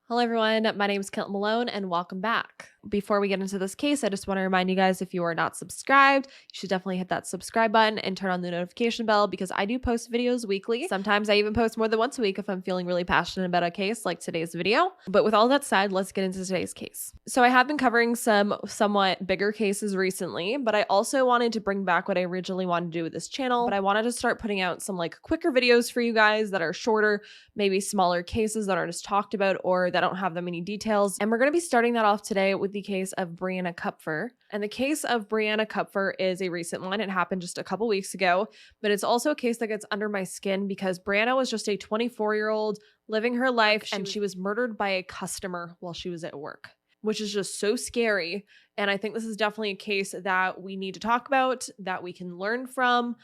Hello, everyone. My name is Kent Malone, and welcome back. Before we get into this case, I just want to remind you guys if you are not subscribed, you should definitely hit that subscribe button and turn on the notification bell because I do post videos weekly. Sometimes I even post more than once a week if I'm feeling really passionate about a case like today's video. But with all that said, let's get into today's case. So I have been covering some somewhat bigger cases recently, but I also wanted to bring back what I originally wanted to do with this channel. But I wanted to start putting out some quicker videos for you guys that are shorter, maybe smaller cases that are just talked about or that don't have that many details. And we're going to be starting that off today with the case of Brianna Kupfer. And the case of Brianna Kupfer is a recent one. It happened just a couple weeks ago, but it's also a case that gets under my skin because Brianna was just a 24-year-old living her life and she was murdered by a customer while she was at work, which is just so scary. And I think this is definitely a case that we need to talk about, that we can learn from.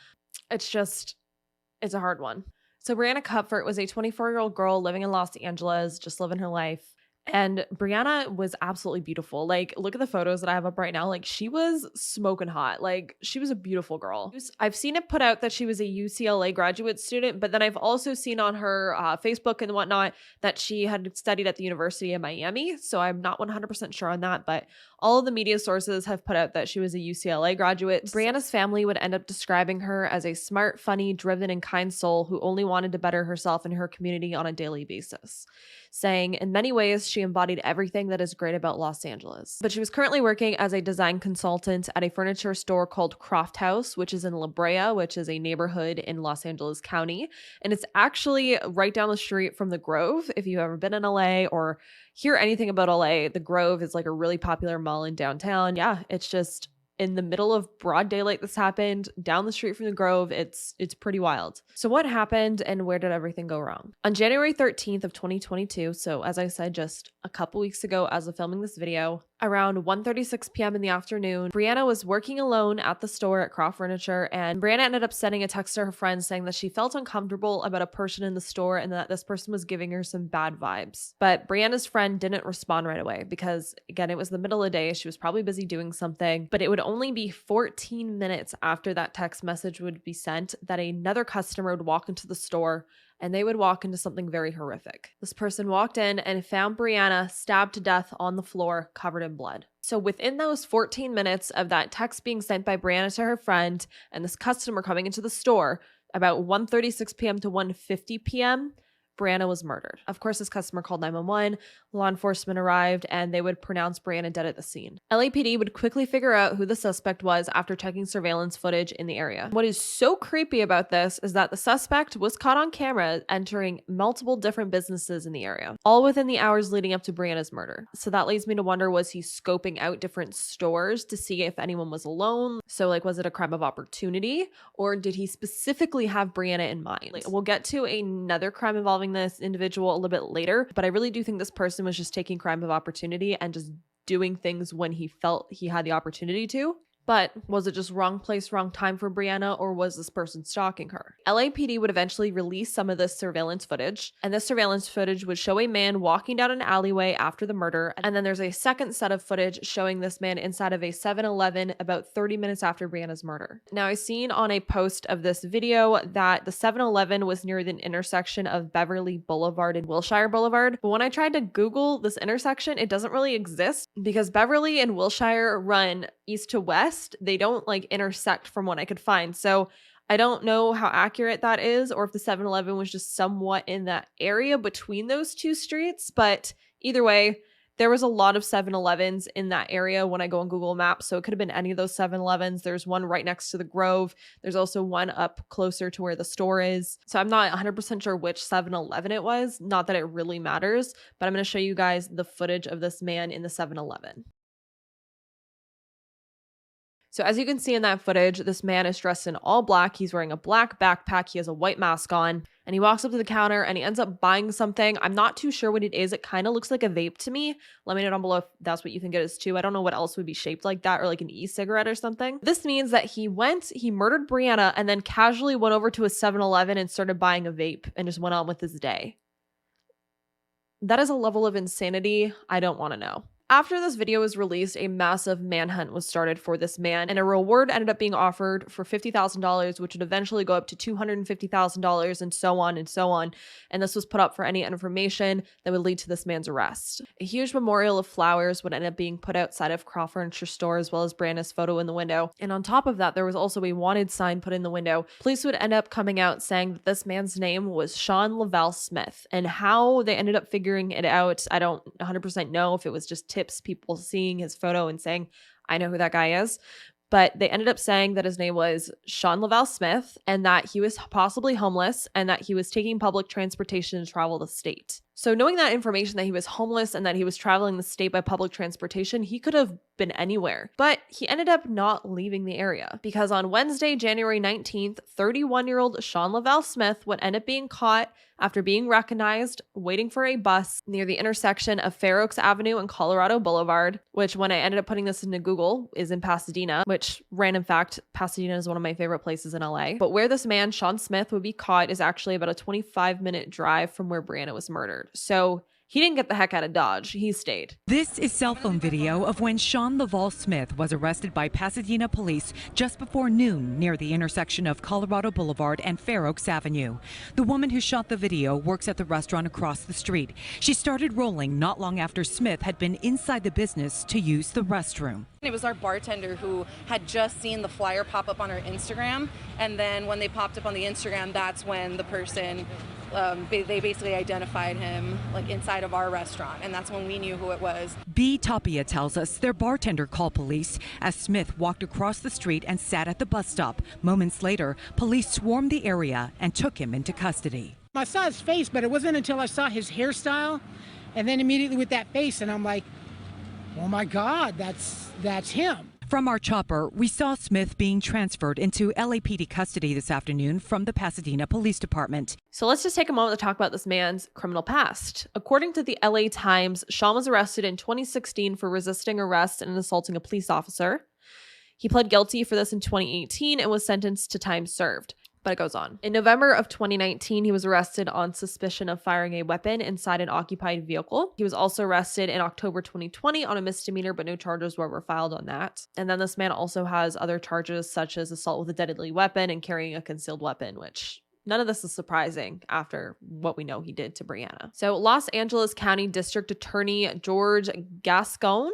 It's a hard one. So Brianna Kupfer was a 24-year-old girl living in Los Angeles, just living her life. And Brianna was absolutely beautiful. Look at the photos that I have up right now. She was smoking hot. She was a beautiful girl. I've seen it put out that she was a UCLA graduate student, but then I've also seen on her Facebook and whatnot that she had studied at the University of Miami. So I'm not 100% sure on that, but all of the media sources have put out that she was a UCLA graduate. Brianna's family would end up describing her as a smart, funny, driven, and kind soul who only wanted to better herself and her community on a daily basis, saying, in many ways, she embodied everything that is great about Los Angeles. But she was currently working as a design consultant at a furniture store called Croft House, which is in La Brea, which is a neighborhood in Los Angeles County. And it's actually right down the street from the Grove. If you've ever been in LA or hear anything about LA, the Grove is a really popular mall in downtown. Yeah, it's just in the middle of broad daylight this happened, down the street from the Grove. It's pretty wild. So what happened and where did everything go wrong? On January 13th of 2022, so as I said just a couple weeks ago as of filming this video, around 1:36 p.m. in the afternoon, Brianna was working alone at the store at Croft Furniture, and Brianna ended up sending a text to her friend saying that she felt uncomfortable about a person in the store and that this person was giving her some bad vibes. But Brianna's friend didn't respond right away because, again, it was the middle of the day. She was probably busy doing something, but it would only be 14 minutes after that text message would be sent that another customer would walk into the store, and they would walk into something very horrific. This person walked in and found Brianna stabbed to death on the floor, covered in blood. So within those 14 minutes of that text being sent by Brianna to her friend and this customer coming into the store, about 1:36 p.m. to 1:50 p.m., Brianna was murdered. Of course, this customer called 911, law enforcement arrived, and they would pronounce Brianna dead at the scene. LAPD would quickly figure out who the suspect was after checking surveillance footage in the area. What is so creepy about this is that the suspect was caught on camera entering multiple different businesses in the area, all within the hours leading up to Brianna's murder. So that leads me to wonder, was he scoping out different stores to see if anyone was alone? So was it a crime of opportunity, or did he specifically have Brianna in mind? We'll get to another crime involving this individual a little bit later, but I really do think this person was just taking crime of opportunity and just doing things when he felt he had the opportunity to. But was it just wrong place, wrong time for Brianna, or was this person stalking her? LAPD would eventually release some of this surveillance footage, and this surveillance footage would show a man walking down an alleyway after the murder, and then there's a second set of footage showing this man inside of a 7-Eleven about 30 minutes after Brianna's murder. Now, I've seen on a post of this video that the 7-Eleven was near the intersection of Beverly Boulevard and Wilshire Boulevard, but when I tried to Google this intersection, it doesn't really exist because Beverly and Wilshire run east to west. They don't intersect from what I could find. So I don't know how accurate that is, or if the 7-Eleven was just somewhat in that area between those two streets. But either way, there was a lot of 7-Elevens in that area when I go on Google Maps. So it could have been any of those 7-Elevens. There's one right next to the Grove. There's also one up closer to where the store is. So I'm not 100% sure which 7-Eleven it was. Not that it really matters, but I'm going to show you guys the footage of this man in the 7-Eleven. So as you can see in that footage, this man is dressed in all black. He's wearing a black backpack. He has a white mask on, and he walks up to the counter and he ends up buying something. I'm not too sure what it is. It kind of looks like a vape to me. Let me know down below if that's what you think it is too. I don't know what else would be shaped like that, or like an e-cigarette or something. This means that he murdered Brianna and then casually went over to a 7-Eleven and started buying a vape and just went on with his day. That is a level of insanity I don't want to know. After this video was released, a massive manhunt was started for this man, and a reward ended up being offered for $50,000, which would eventually go up to $250,000, and so on and so on. And this was put up for any information that would lead to this man's arrest. A huge memorial of flowers would end up being put outside of Craw Furniture Store, as well as Brianna's photo in the window. And on top of that, there was also a wanted sign put in the window. Police would end up coming out saying that this man's name was Sean Lavelle Smith. And how they ended up figuring it out, I don't 100% know if it was just tips, people seeing his photo and saying, I know who that guy is. But they ended up saying that his name was Sean Lavelle Smith and that he was possibly homeless and that he was taking public transportation to travel the state. So knowing that information, that he was homeless and that he was traveling the state by public transportation, he could have been anywhere. But he ended up not leaving the area because on Wednesday, January 19th, 31-year-old Sean Lavelle Smith would end up being caught after being recognized waiting for a bus near the intersection of Fair Oaks Avenue and Colorado Boulevard, which when I ended up putting this into Google is in Pasadena, which random fact, Pasadena is one of my favorite places in LA. But where this man, Sean Smith, would be caught is actually about a 25-minute drive from where Brianna was murdered. So he didn't get the heck out of Dodge. He stayed. This is cell phone video of when Sean Lavelle Smith was arrested by Pasadena police just before noon near the intersection of Colorado Boulevard and Fair Oaks Avenue. The woman who shot the video works at the restaurant across the street. She started rolling not long after Smith had been inside the business to use the restroom. It was our bartender who had just seen the flyer pop up on our Instagram, and then when they popped up on the Instagram, that's when the person they basically identified him like inside of our restaurant, and that's when we knew who it was. B. Tapia tells us their bartender called police as Smith walked across the street and sat at the bus stop. Moments later, police swarmed the area and took him into custody. I saw his face, but it wasn't until I saw his hairstyle and then immediately with that face, and I'm like, oh my God, that's him. From our chopper, we saw Smith being transferred into LAPD custody this afternoon from the Pasadena Police Department. So let's just take a moment to talk about this man's criminal past. According to the LA Times, Sean was arrested in 2016 for resisting arrest and assaulting a police officer. He pled guilty for this in 2018 and was sentenced to time served. But it goes on. In November of 2019, he was arrested on suspicion of firing a weapon inside an occupied vehicle. He was also arrested in October 2020 on a misdemeanor, but no charges were ever filed on that. And then this man also has other charges such as assault with a deadly weapon and carrying a concealed weapon, which none of this is surprising after what we know he did to Brianna. So Los Angeles County District Attorney George Gascon,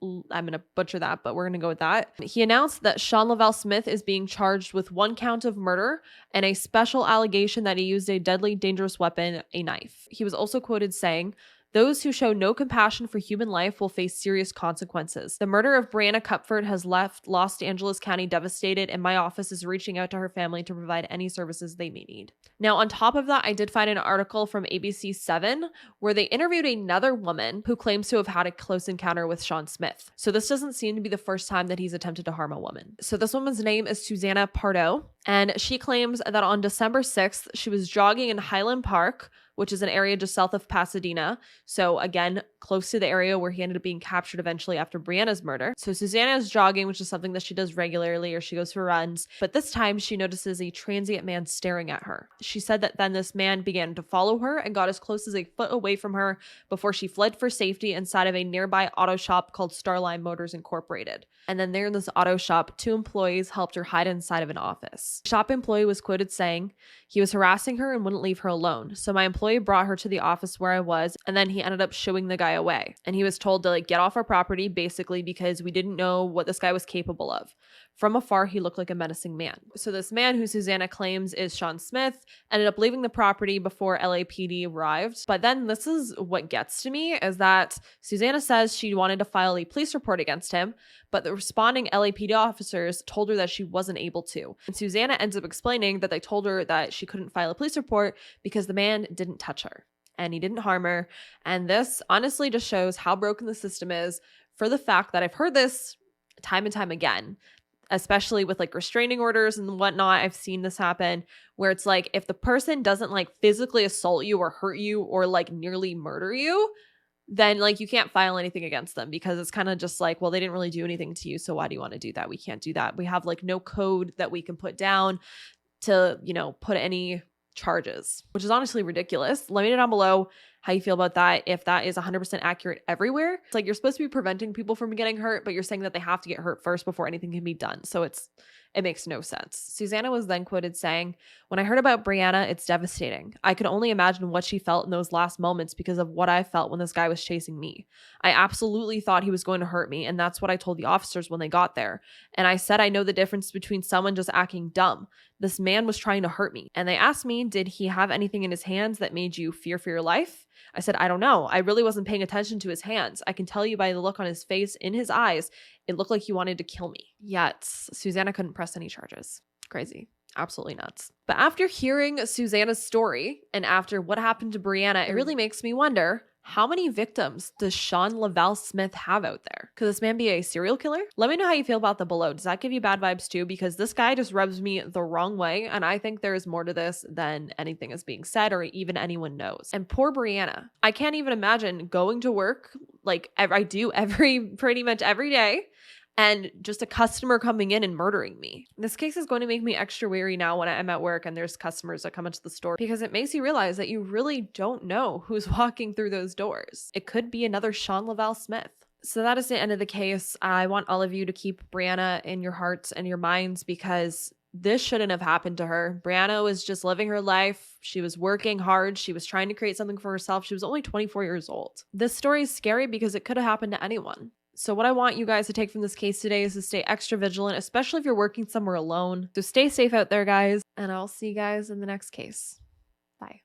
I'm going to butcher that, but we're going to go with that. He announced that Sean Lavelle Smith is being charged with 1 count of murder and a special allegation that he used a deadly, dangerous weapon, a knife. He was also quoted saying, "Those who show no compassion for human life will face serious consequences. The murder of Brianna Cupford has left Los Angeles County devastated, and my office is reaching out to her family to provide any services they may need." Now, on top of that, I did find an article from ABC 7 where they interviewed another woman who claims to have had a close encounter with Sean Smith. So this doesn't seem to be the first time that he's attempted to harm a woman. So this woman's name is Susanna Pardo, and she claims that on December 6th, she was jogging in Highland Park, which is an area just south of Pasadena. So again, close to the area where he ended up being captured eventually after Brianna's murder. So Susanna is jogging, which is something that she does regularly, or she goes for runs. But this time she notices a transient man staring at her. She said that then this man began to follow her and got as close as a foot away from her before she fled for safety inside of a nearby auto shop called Starline Motors Incorporated. And then there in this auto shop, 2 employees helped her hide inside of an office. The shop employee was quoted saying, "He was harassing her and wouldn't leave her alone. So my employee brought her to the office where I was, and then he ended up shooing the guy away. And he was told to get off our property, basically because we didn't know what this guy was capable of. From afar, he looked like a menacing man." So this man, who Susanna claims is Sean Smith, ended up leaving the property before LAPD arrived. But then this is what gets to me, is that Susanna says she wanted to file a police report against him, but the responding LAPD officers told her that she wasn't able to. And Susanna ends up explaining that they told her that she couldn't file a police report because the man didn't touch her and he didn't harm her. And this honestly just shows how broken the system is, for the fact that I've heard this time and time again, especially with restraining orders and whatnot. I've seen this happen where it's if the person doesn't physically assault you or hurt you or nearly murder you, then you can't file anything against them, because it's kind of just well, they didn't really do anything to you, so why do you want to do that? We can't do that. We have no code that we can put down to, put any charges, which is honestly ridiculous. Let me know down below how you feel about that, if that is 100% accurate everywhere. It's like you're supposed to be preventing people from getting hurt, but you're saying that they have to get hurt first before anything can be done. So it makes no sense. Susanna was then quoted saying, "When I heard about Brianna, it's devastating. I could only imagine what she felt in those last moments because of what I felt when this guy was chasing me. I absolutely thought he was going to hurt me, and that's what I told the officers when they got there. And I said I know the difference between someone just acting dumb. This man was trying to hurt me. And they asked me, did he have anything in his hands that made you fear for your life? I said, I don't know. I really wasn't paying attention to his hands. I can tell you by the look on his face, in his eyes, it looked like he wanted to kill me." Yet, Susanna couldn't press any charges. Crazy. Absolutely nuts. But after hearing Susanna's story and after what happened to Brianna, it really makes me wonder, how many victims does Sean Lavelle Smith have out there? Could this man be a serial killer? Let me know how you feel about that below. Does that give you bad vibes too? Because this guy just rubs me the wrong way, and I think there is more to this than anything is being said or even anyone knows. And poor Brianna. I can't even imagine going to work like I do pretty much every day, and just a customer coming in and murdering me. This case is going to make me extra wary now when I'm at work and there's customers that come into the store, because it makes you realize that you really don't know who's walking through those doors. It could be another Sean Lavelle Smith. So that is the end of the case. I want all of you to keep Brianna in your hearts and your minds, because this shouldn't have happened to her. Brianna was just living her life. She was working hard. She was trying to create something for herself. She was only 24 years old. This story is scary because it could have happened to anyone. So what I want you guys to take from this case today is to stay extra vigilant, especially if you're working somewhere alone. So stay safe out there, guys, and I'll see you guys in the next case. Bye.